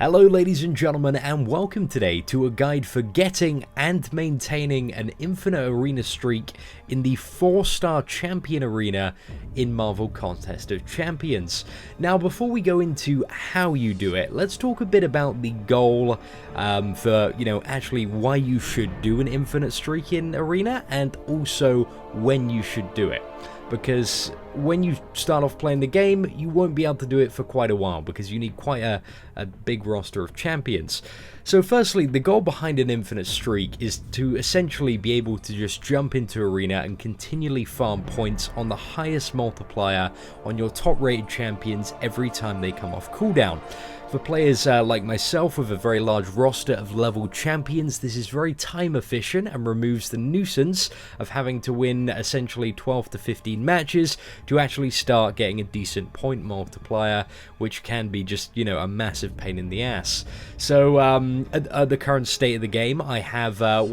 Hello ladies and gentlemen, and welcome today to a guide for getting and maintaining an infinite arena streak in the 4-star champion arena in Marvel Contest of Champions. Now before we go into how you do it, let's talk a bit about the goal for, actually why you should do an infinite streak in arena and also when you should do it. Because when you start off playing the game, you won't be able to do it for quite a while because you need quite a big roster of champions. So firstly, the goal behind an infinite streak is to essentially be able to just jump into arena and continually farm points on the highest multiplier on your top rated champions every time they come off cooldown. For players like myself with a very large roster of leveled champions, this is very time efficient and removes the nuisance of having to win essentially 12 to 15 matches to actually start getting a decent point multiplier, which can be just, a massive pain in the ass. So at the current state of the game, I have, a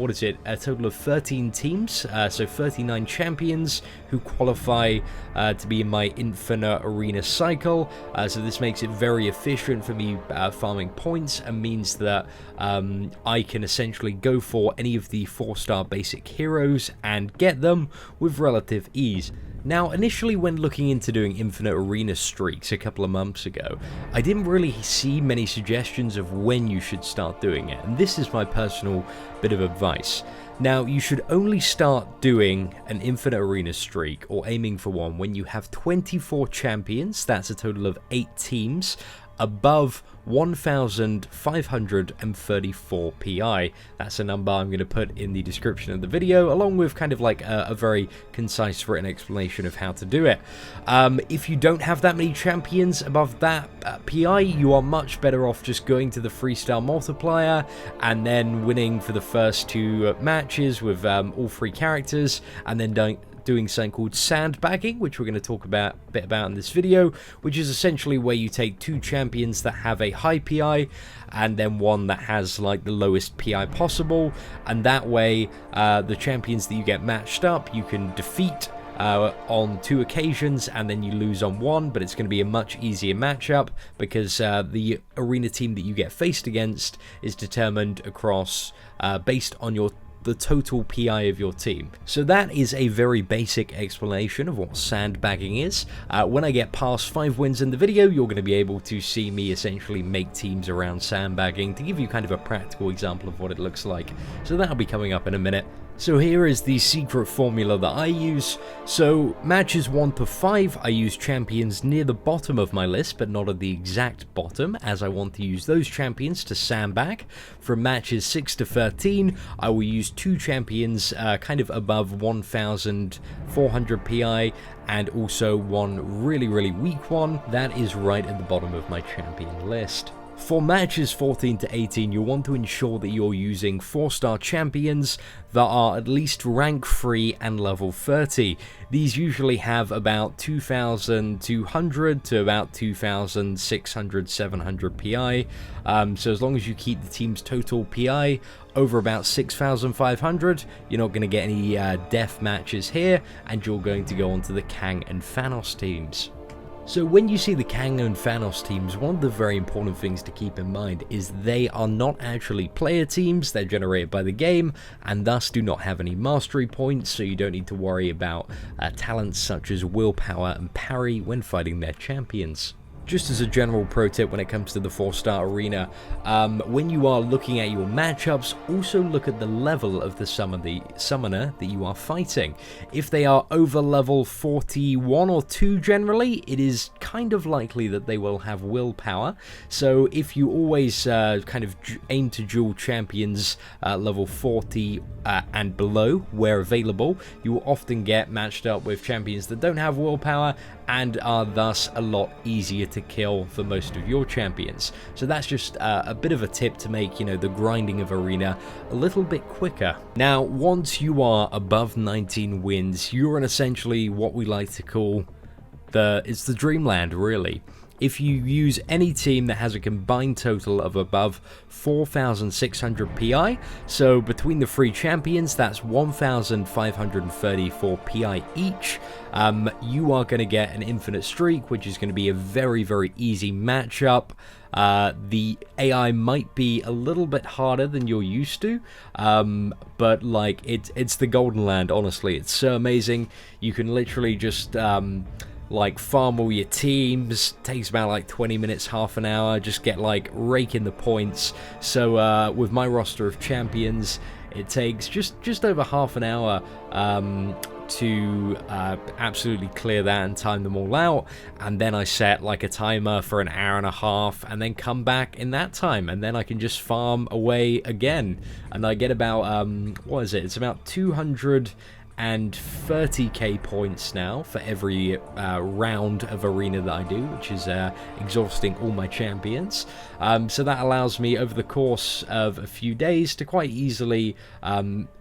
total of 13 teams, so 39 champions who qualify to be in my infinite arena cycle. So this makes it very efficient for me farming points and means that I can essentially go for any of the 4-star basic heroes and get them with relative ease. Now, initially when looking into doing infinite arena streaks a couple of months ago, I didn't really see many suggestions of when you should start doing it, and this is my personal bit of advice. Now, you should only start doing an infinite arena streak or aiming for one when you have 24 champions, that's a total of 8 teams, above 1,534 PI. That's a number I'm going to put in the description of the video, along with kind of like a very concise written explanation of how to do it. If you don't have that many champions above that PI, you are much better off just going to the 3-star multiplier and then winning for the first 2 matches with all 3 characters, and then doing something called sandbagging, which we're going to talk a bit about in this video, which is essentially where you take 2 champions that have a high PI and then one that has like the lowest PI possible, and that way the champions that you get matched up you can defeat on 2 occasions, and then you lose on 1, but it's going to be a much easier matchup because the arena team that you get faced against is determined across based on the total PI of your team. So that is a very basic explanation of what sandbagging is. When I get past 5 wins in the video, you're going to be able to see me essentially make teams around sandbagging to give you kind of a practical example of what it looks like. So that'll be coming up in a minute. So here is the secret formula that I use. So matches 1 to 5, I use champions near the bottom of my list, but not at the exact bottom, as I want to use those champions to sandbag. From matches 6 to 13, I will use 2 champions kind of above 1,400 PI, and also one really weak one that is right at the bottom of my champion list. For matches 14 to 18, you'll want to ensure that you're using 4-star champions that are at least rank 3 and level 30. These usually have about 2,200 to about 2,600-700 PI. So as long as you keep the team's total PI over about 6,500, you're not going to get any death matches here, and you're going to go onto the Kang and Thanos teams. So when you see the Kang and Thanos teams, one of the very important things to keep in mind is they are not actually player teams, they're generated by the game, and thus do not have any mastery points, so you don't need to worry about talents such as willpower and parry when fighting their champions. Just as a general pro tip when it comes to the 4-star arena, when you are looking at your matchups, also look at the level of the summoner that you are fighting. If they are over level 41 or 2 generally, it is kind of likely that they will have willpower. So if you always kind of aim to duel champions level 40 and below where available, you will often get matched up with champions that don't have willpower and are thus a lot easier to kill for most of your champions. So that's just a bit of a tip to make, the grinding of arena a little bit quicker. Now, once you are above 19 wins, you're in essentially what we like to call it's the dreamland, really. if you use any team that has a combined total of above 4,600 PI. So between the 3 champions, that's 1,534 PI each. You are going to get an infinite streak, which is going to be a very, very easy matchup. The AI might be a little bit harder than you're used to, but like it's the Golden Land. Honestly, it's so amazing. You can literally just like farm all your teams. Takes about like 20 minutes, half an hour. Just get like raking the points. So with my roster of champions, it takes just over half an hour to absolutely clear that and time them all out, and then I set like a timer for an hour and a half and then come back in that time, and then I can just farm away again, and I get about what is it, it's about 230k points now for every round of arena that I do, which is exhausting all my champions. So that allows me over the course of a few days to quite easily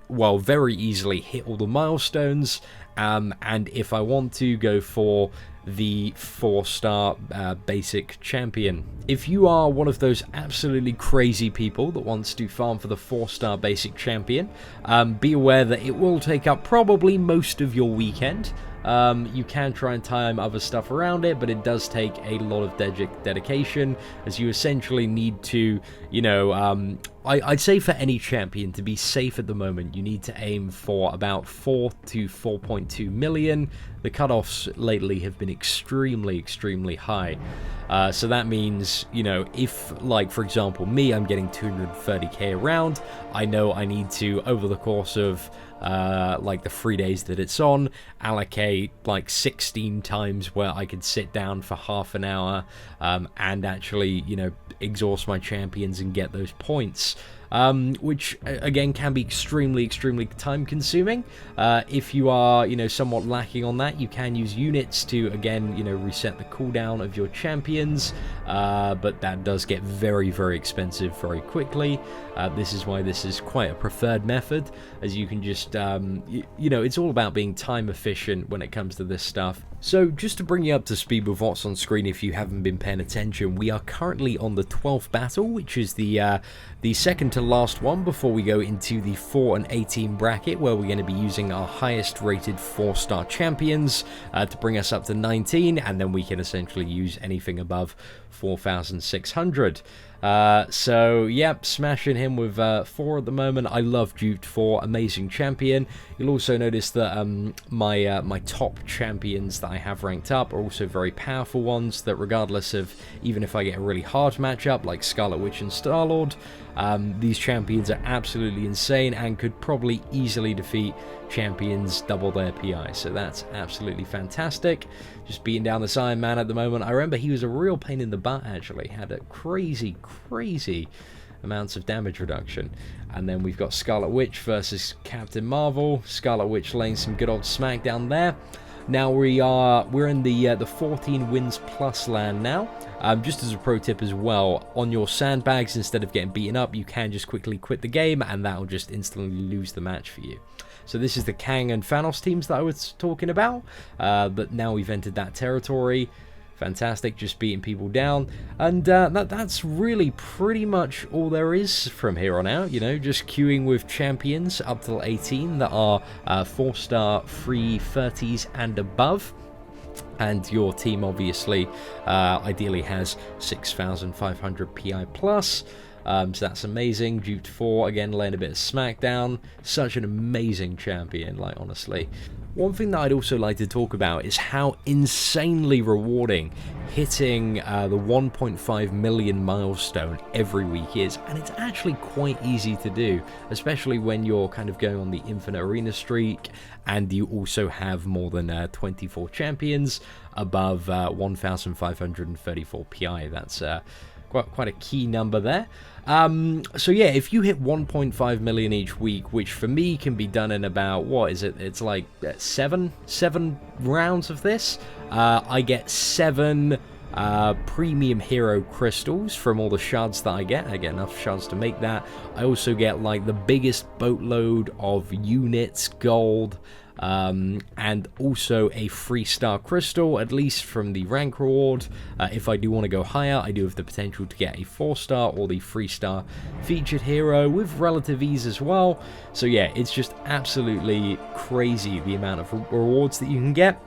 well, very easily hit all the milestones, and if I want to, go for the 4-star basic champion. If you are one of those absolutely crazy people that wants to farm for the 4-star basic champion, be aware that it will take up probably most of your weekend. You can try and time other stuff around it, but it does take a lot of dedication, as you essentially need to, you know, I'd say for any champion to be safe at the moment, you need to aim for about 4 to 4.2 million. The cutoffs lately have been extremely high. So that means, you know, if, like, for example, me, I'm getting 230k a round, I know I need to, over the course of like the 3 days that it's on, allocate like 16 times where I could sit down for half an hour and actually, you know, exhaust my champions and get those points. Which again can be extremely time consuming. If you are, you know, somewhat lacking on that, you can use units to, again, you know, reset the cooldown of your champions, but that does get very expensive very quickly. This is why this is quite a preferred method, as you can just you know, it's all about being time efficient when it comes to this stuff. So just to bring you up to speed with what's on screen, if you haven't been paying attention, we are currently on the 12th battle, which is the second to last one before we go into the 4 and 18 bracket, where we're going to be using our highest rated 4-star champions to bring us up to 19, and then we can essentially use anything above 4,600. So yep, smashing him with 4 at the moment. I love Duped 4, amazing champion. You'll also notice that my top champions that I have ranked up are also very powerful ones, that regardless of, even if I get a really hard matchup like Scarlet Witch and Star-Lord, these champions are absolutely insane and could probably easily defeat champions double their PI. So that's absolutely fantastic. Just beating down this Iron Man at the moment. I remember he was a real pain in the butt, actually. Had a crazy amounts of damage reduction. And then we've got Scarlet Witch versus Captain Marvel. Scarlet Witch laying some good old smackdown there. Now we're in the 14 wins plus land now. Just as a pro tip as well, on your sandbags, instead of getting beaten up, you can just quickly quit the game, and that'll just instantly lose the match for you. So this is the Kang and Thanos teams that I was talking about, but now we've entered that territory. Fantastic, just beating people down, and that's really pretty much all there is from here on out. You know, just queuing with champions up till 18 that are 4-star, 330s and above. And your team obviously ideally has 6,500 PI plus. So that's amazing. Duped 4, again, laying a bit of smackdown. Such an amazing champion, like, honestly. One thing that I'd also like to talk about is how insanely rewarding hitting the 1.5 million milestone every week is, and it's actually quite easy to do, especially when you're kind of going on the infinite arena streak and you also have more than 24 champions above 1,534 PI. That's quite a key number there. So yeah, if you hit 1.5 million each week, which for me can be done in about, what is it? It's like seven rounds of this. I get 7 premium hero crystals from all the shards that I get. I get enough shards to make that. I also get like the biggest boatload of units, gold, and also a 3-star crystal, at least from the rank reward. If I do want to go higher, I do have the potential to get a 4-star or the 3-star featured hero with relative ease as well. So yeah, it's just absolutely crazy the amount of rewards that you can get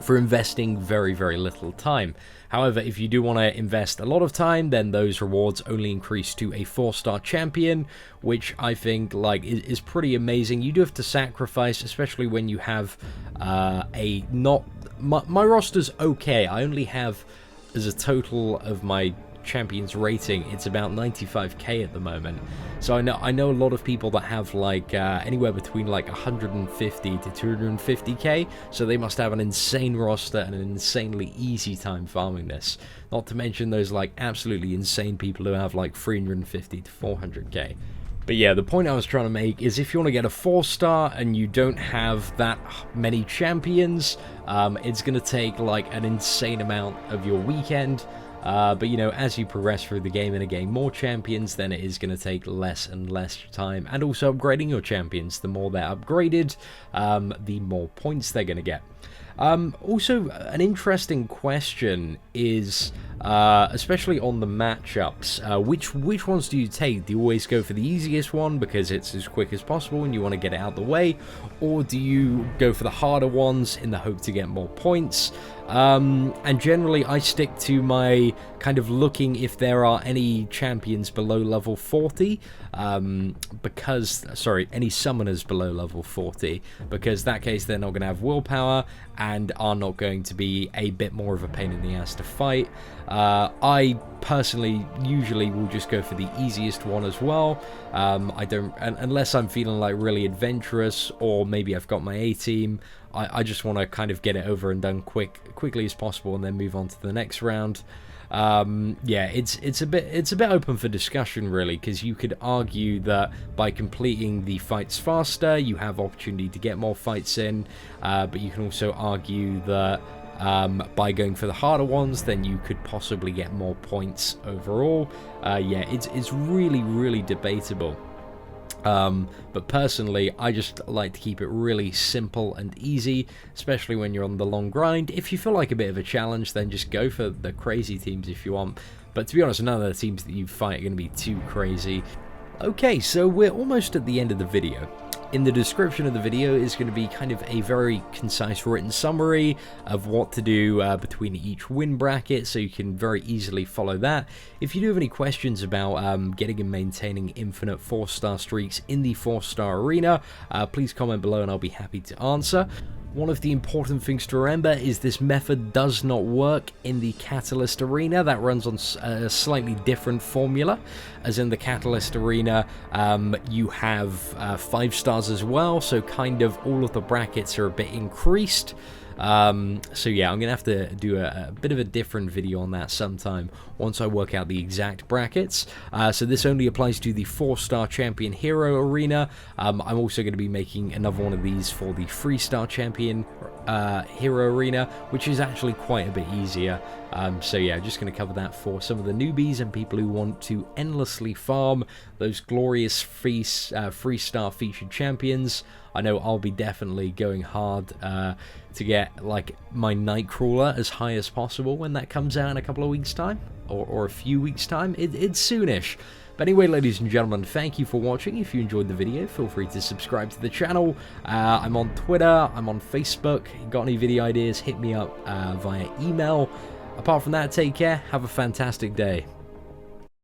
for investing very, very little time. However, if you do want to invest a lot of time, then those rewards only increase to a 4-star champion, which I think like is pretty amazing. You do have to sacrifice, especially when you have a not... My roster's okay. I only have, as a total of my champions rating, it's about 95k at the moment. So I know a lot of people that have like anywhere between like 150 to 250k, so they must have an insane roster and an insanely easy time farming this. Not to mention those like absolutely insane people who have like 350 to 400k. But yeah, the point I was trying to make is if you want to get a 4-star and you don't have that many champions, it's going to take like an insane amount of your weekend. But you know, as you progress through the game and gain more champions, then it is going to take less and less time. And also upgrading your champions, the more they're upgraded, the more points they're going to get. Also, an interesting question is, especially on the matchups, which ones do you take? Do you always go for the easiest one because it's as quick as possible and you want to get it out of the way? Or do you go for the harder ones in the hope to get more points? And generally I stick to my kind of looking if there are any champions below level 40, because, sorry, any summoners below level 40, because that case they're not going to have willpower and are not going to be a bit more of a pain in the ass to fight. I personally usually will just go for the easiest one as well. I don't, unless I'm feeling like really adventurous, or maybe I've got my A-team, I just want to kind of get it over and done quickly as possible and then move on to the next round. Yeah, it's a bit open for discussion really, because you could argue that by completing the fights faster you have opportunity to get more fights in, but you can also argue that by going for the harder ones then you could possibly get more points overall. Yeah, it's really debatable. But personally, I just like to keep it really simple and easy, especially when you're on the long grind. If you feel like a bit of a challenge, then just go for the crazy teams if you want. But to be honest, none of the teams that you fight are going to be too crazy. Okay, so we're almost at the end of the video. In the description of the video is going to be kind of a very concise written summary of what to do between each win bracket, so you can very easily follow that. If you do have any questions about getting and maintaining infinite 4-star streaks in the 4-star arena, please comment below and I'll be happy to answer. One of the important things to remember is this method does not work in the Catalyst Arena. That runs on a slightly different formula. As in the Catalyst Arena, you have 5 stars as well, so kind of all of the brackets are a bit increased. So yeah, I'm gonna have to do a bit of a different video on that sometime once I work out the exact brackets. So this only applies to the 4-star champion hero arena. I'm also going to be making another one of these for the 3-star champion hero arena, which is actually quite a bit easier. So yeah, just going to cover that for some of the newbies and people who want to endlessly farm those glorious 3-star featured champions. I know I'll be definitely going hard to get like my Nightcrawler as high as possible when that comes out in a couple of weeks time, or a few weeks time. It's soonish. But anyway, ladies and gentlemen, thank you for watching. If you enjoyed the video, feel free to subscribe to the channel. I'm on Twitter, I'm on Facebook. Got any video ideas, hit me up via email. Apart from that, take care, have a fantastic day.